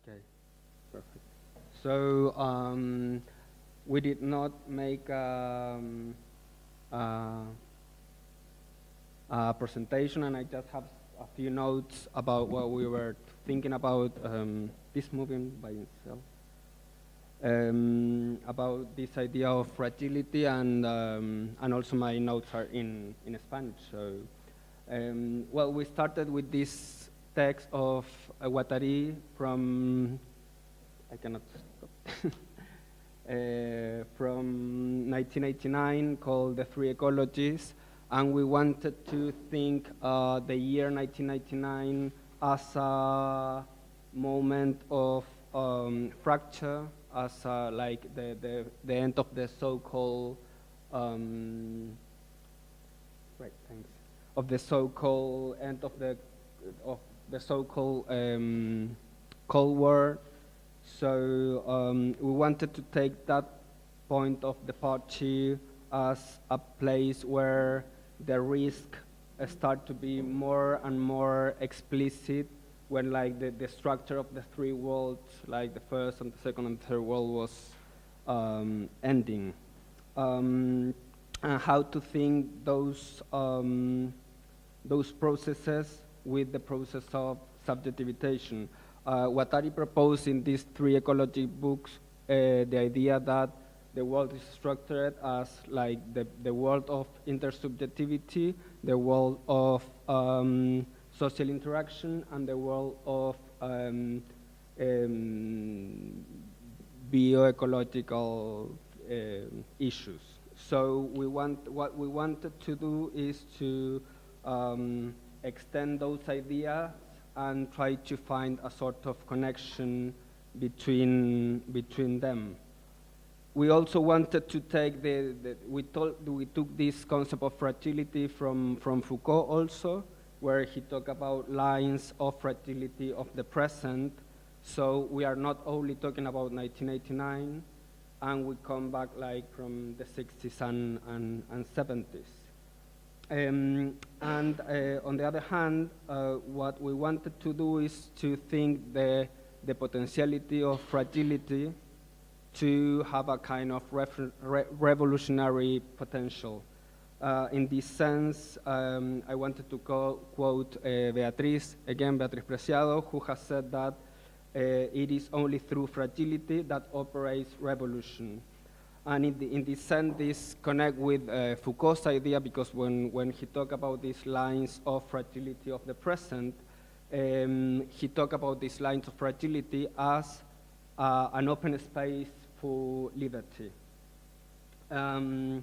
Okay, perfect. So we did not make a presentation, and I just have a few notes about what we were thinking about this movement by itself. About this idea of fragility, and also my notes are in Spanish. So, well, we started with this text of Guattari from, I cannot stop, from 1989, called The Three Ecologies, and we wanted to think the year 1999 as a moment of fracture, as like the end of the so-called right, thanks, of the so-called end of the so-called Cold War. So we wanted to take that point of departure as a place where the risk start to be more and more explicit, when like the structure of the three worlds, like the first and the second and third world, was ending. And how to think those processes with the process of subjectivization. Guattari proposed in these three ecology books the idea that the world is structured as like the world of intersubjectivity, the world of social interaction, and the world of bioecological issues. So what we wanted to do is to extend those ideas and try to find a sort of connection between them. We also wanted to take we took this concept of fragility from Foucault also, where he talked about lines of fragility of the present. So we are not only talking about 1989, and we come back like from the 60s and 70s. And on the other hand, what we wanted to do is to think the potentiality of fragility to have a kind of revolutionary potential. In this sense, I wanted to quote Beatriz Preciado, who has said that it is only through fragility that operates revolution. And in this sense, this connect with Foucault's idea, because when he talked about these lines of fragility of the present, he talked about these lines of fragility as an open space for liberty. On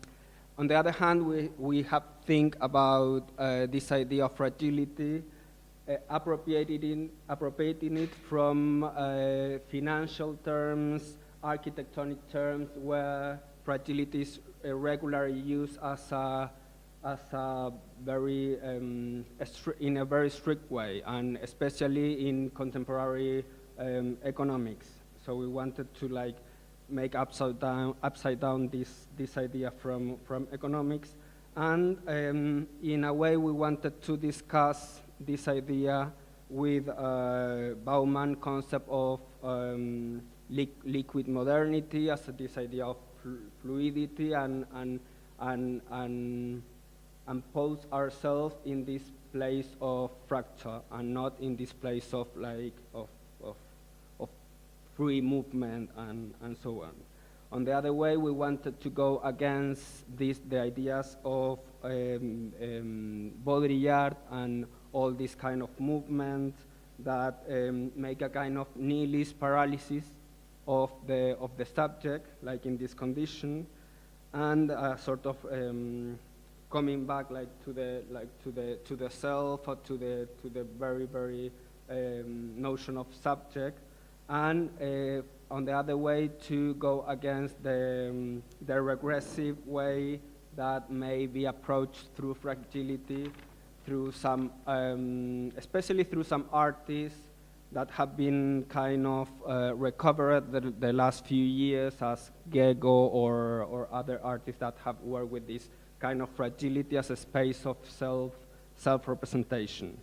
the other hand, we have to think about this idea of fragility, appropriating it from financial terms, architectonic terms, where fragility is regularly used as a very in a very strict way, and especially in contemporary economics. So we wanted to like make upside down this idea from economics, and in a way we wanted to discuss this idea with Bauman's concept of liquid modernity, as this idea of fluidity, and pose ourselves in this place of fracture, and not in this place of like of free movement and so on. On the other way, we wanted to go against the ideas of Baudrillard and all this kind of movement that make a kind of nihilist paralysis of the subject, like in this condition, and sort of coming back like to the self, or to the very notion of subject, and on the other way to go against the regressive way that may be approached through fragility, through some, especially through some artists that have been kind of recovered the last few years, as Gego or other artists that have worked with this kind of fragility as a space of self-representation.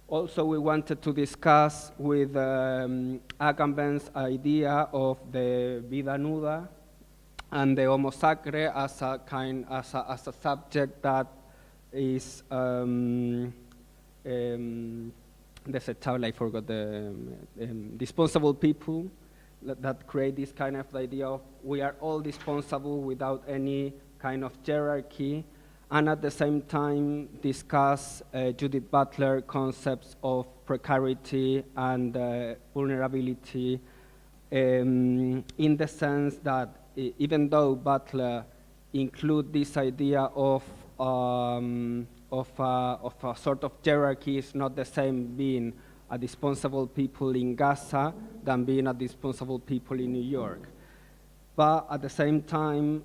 Also, we wanted to discuss with Agamben's idea of the vida nuda and the homo sacre as a subject that is desechable. I forgot the disposable people that create this kind of idea of we are all disposable without any kind of hierarchy, and at the same time discuss Judith Butler concepts of precarity and vulnerability in the sense that even though Butler include this idea of a sort of hierarchy, is not the same being a disposable people in Gaza than being a disposable people in New York. But at the same time,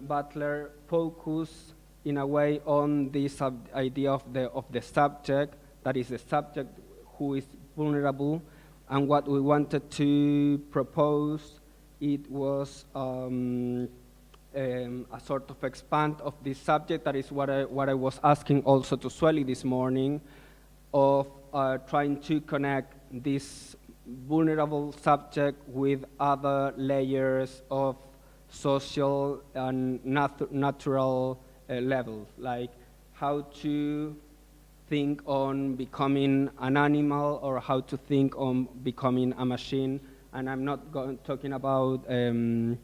Butler focused in a way on this idea of the subject, that is the subject who is vulnerable, and what we wanted to propose, it was a sort of expand of this subject. That is what I was asking also to Sueli this morning, of trying to connect this vulnerable subject with other layers of social and natural levels, like how to think on becoming an animal or how to think on becoming a machine. And I'm not talking about the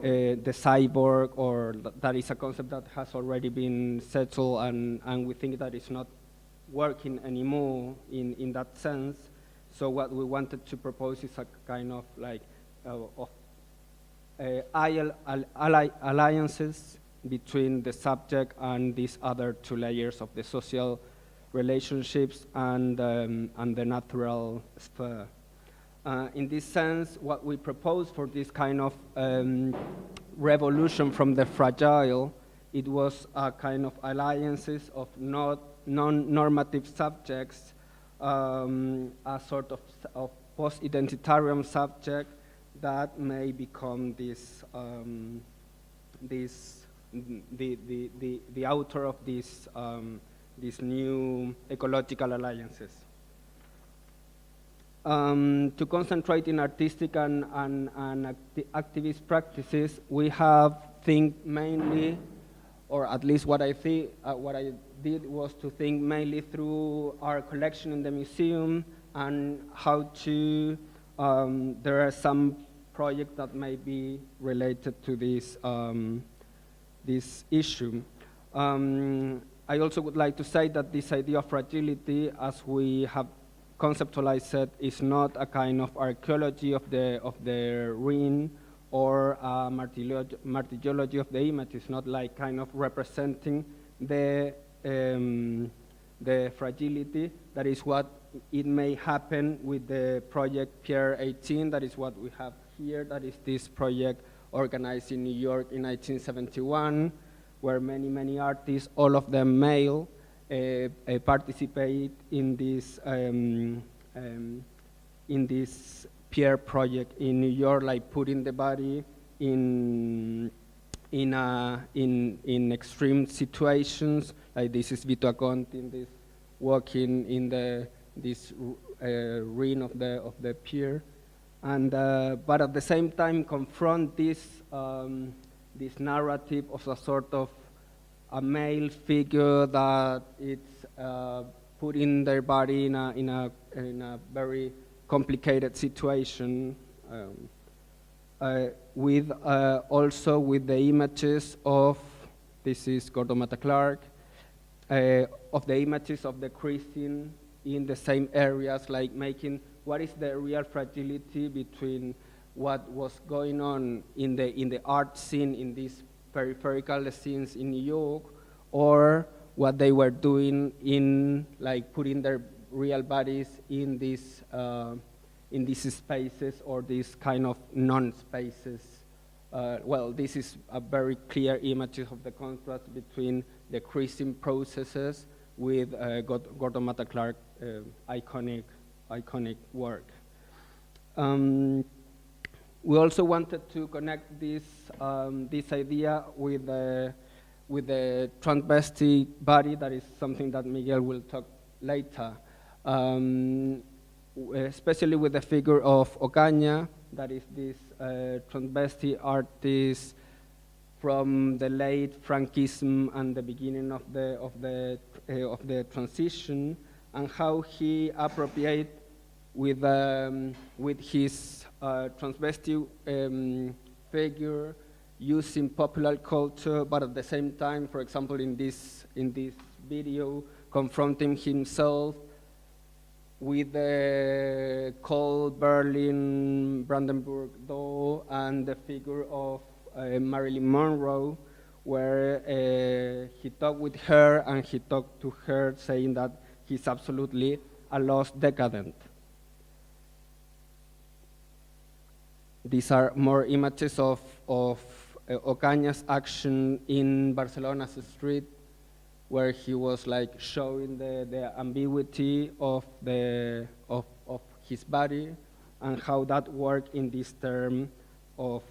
cyborg, or that is a concept that has already been settled, and we think that it's not working anymore in that sense. So what we wanted to propose is a kind of like alliances between the subject and these other two layers of the social relationships and the natural sphere. In this sense, what we propose for this kind of revolution from the fragile, it was a kind of alliances of non-normative subjects, a sort of post-identitarian subject that may become this, the author of these new ecological alliances. To concentrate in artistic and activist practices, we have think mainly, or at least what I did was to think mainly through our collection in the museum and how to, there are some projects that may be related to this, this issue. I also would like to say that this idea of fragility, as we have conceptualized it, is not a kind of archaeology of the ruin or a martyrology of the image. It's not like kind of representing the fragility. That is what it may happen with the project Pier 18. That is what we have here. That is this project organized in New York in 1971, where many artists, all of them male, participate in this Pier project in New York, like putting the body in extreme situations. Like this is Vito Aconti in this walking in this ruin of the pier, and but at the same time confront this this narrative of a sort of a male figure that it's putting their body in a very complicated situation, with also with the images of, this is Gordon Matta Clark, of the images of the Christian in the same areas, like making what is the real fragility between what was going on in the art scene in these peripheral scenes in New York, or what they were doing in like putting their real bodies in these spaces, or these kind of non-spaces. Well, this is a very clear image of the contrast between the Christian processes with Gordon Matta Clark iconic work. We also wanted to connect this this idea with the transvestite body. That is something that Miguel will talk later. especially with the figure of Ocaña, that is this transvestite artist from the late Franquism and the beginning of the transition, and how he appropriate with his transvestite figure using popular culture, but at the same time, for example, in this video, confronting himself with the cold Berlin Brandenburg Door and the figure of Marilyn Monroe, where he talked with her and he talked to her saying that he's absolutely a lost decadent. These are more images of Ocaña's action in Barcelona's street, where he was like showing the ambiguity of his body and how that worked in this term of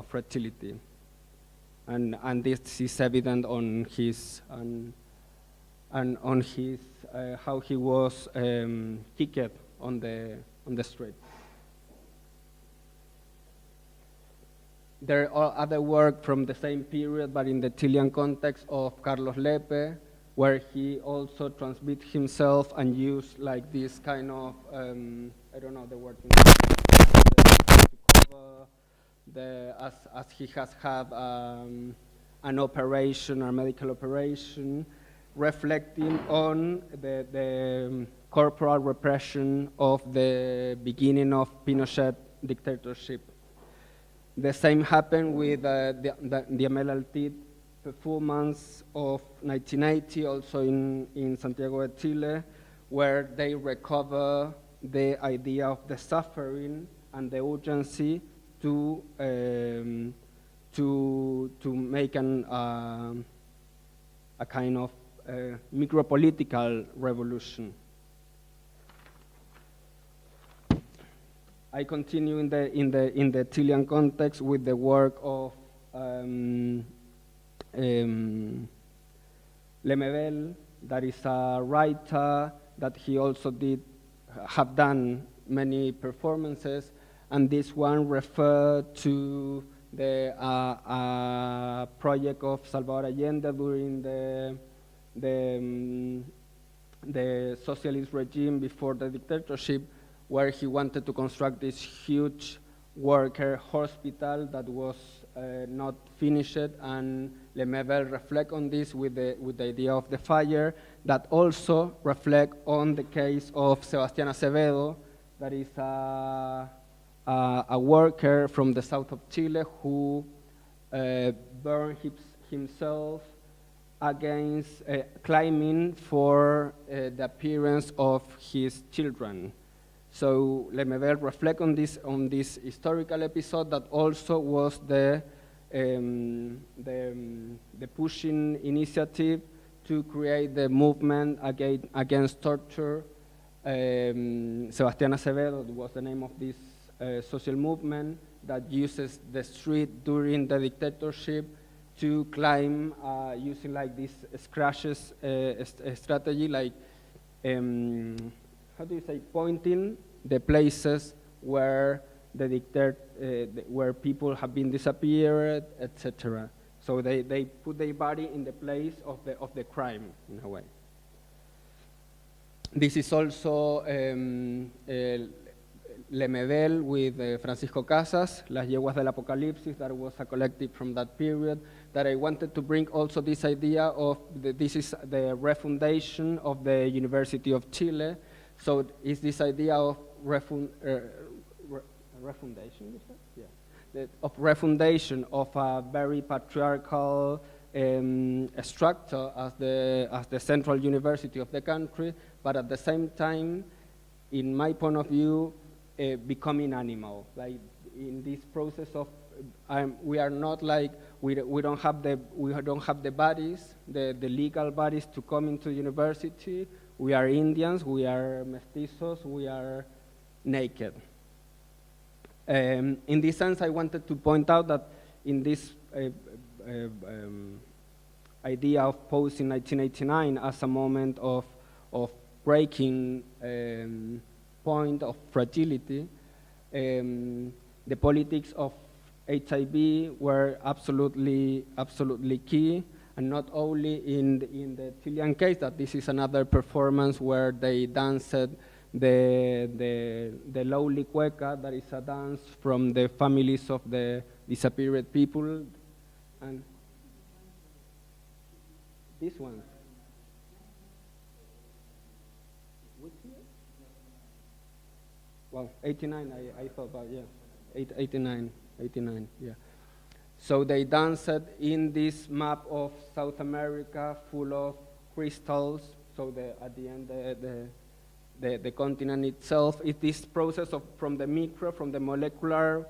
fertility, and this is evident on his on his how he was kicked on the street. There are other work from the same period, but in the Chilean context, of Carlos Lepe, where he also transmit himself and used like this kind of, I don't know the word, to cover as he has had an operation, a medical operation, reflecting on the corporal repression of the beginning of Pinochet dictatorship. The same happened with the MLLT performance of 1980, also in Santiago de Chile, where they recover the idea of the suffering and the urgency to make a kind of micropolitical revolution. I continue in the Chilean context with the work of Lemebel, that is a writer that he also have done many performances, and this one referred to the project of Salvador Allende during the socialist regime before the dictatorship, where he wanted to construct this huge worker hospital that was not finished, and Lemebel reflect on this with the idea of the fire, that also reflect on the case of Sebastián Acevedo, that is a worker from the south of Chile who burned himself against claiming for the appearance of his children. So Lemebel reflect on this historical episode that also was the pushing initiative to create the movement against torture. Sebastián Acevedo was the name of this social movement that uses the street during the dictatorship to climb using like this scratches strategy, like how do you say, pointing the places where where people have been disappeared, etc. So they put their body in the place of the crime in a way. This is also Lemebel with Francisco Casas, Las Yeguas del Apocalipsis, that was a collective from that period, that I wanted to bring also this idea of, this is the refundation of the University of Chile. So it's this idea of refundation, of refundation of a very patriarchal structure as the central university of the country, but at the same time, in my point of view, becoming animal. Like in this process of, we are not like, we don't have the bodies, the legal bodies to come into university. We are Indians, we are mestizos, we are naked. In this sense, I wanted to point out that in this idea of post in 1989 as a moment of breaking point of fragility, the politics of HIV were absolutely key, and not only in the Chilean case, that this is another performance where they danced the lowly cueca, that is a dance from the families of the disappeared people, and this one. Which year? Well, 89, I thought, but yeah, 89, yeah. So they danced in this map of South America full of crystals, so at the end, the continent itself is this process of from the molecular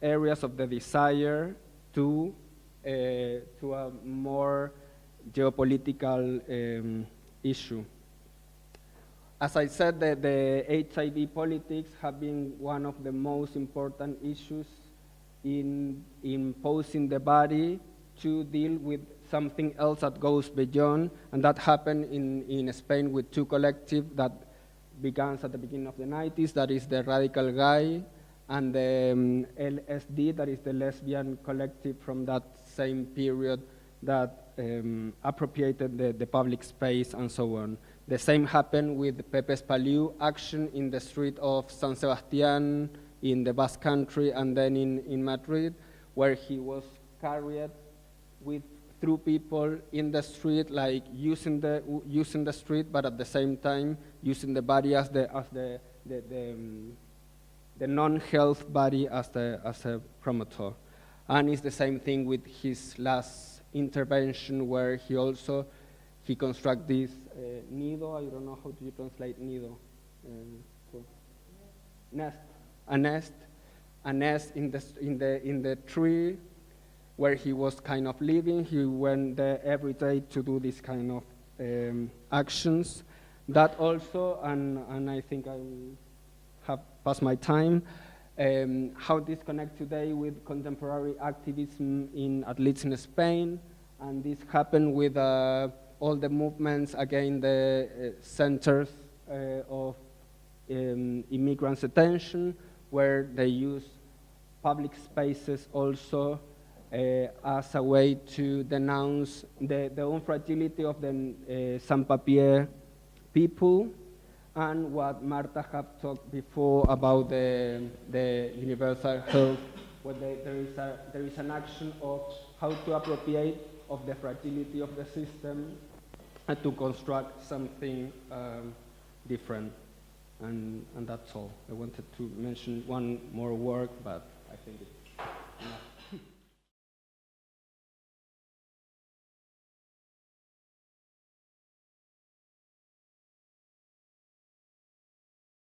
areas of the desire to a more geopolitical issue. As I said, the HIV politics have been one of the most important issues in imposing the body to deal with something else that goes beyond, and that happened in Spain with two collectives that began at the beginning of the 90s, that is the Radical Guy, and the LSD, that is the lesbian collective from that same period that appropriated the public space and so on. The same happened with Pepe Spaliu action in the street of San Sebastian in the Basque Country, and then in Madrid, where he was carried through people in the street, like using the street, but at the same time using the body as the non-health body as a promoter. And it's the same thing with his last intervention, where he construct this nido. I don't know how do you translate nido. Nest, a nest in the tree where he was kind of living. He went there every day to do this kind of actions. That also, and I think I have passed my time, how this connects today with contemporary activism at least in Spain, and this happened with all the movements against the centers of immigrants' attention, where they use public spaces also as a way to denounce the fragility of the sans-papier people, and what Marta have talked before about the universal health, where there is an action of how to appropriate of the fragility of the system and to construct something different. And that's all. I wanted to mention one more work, but I think it's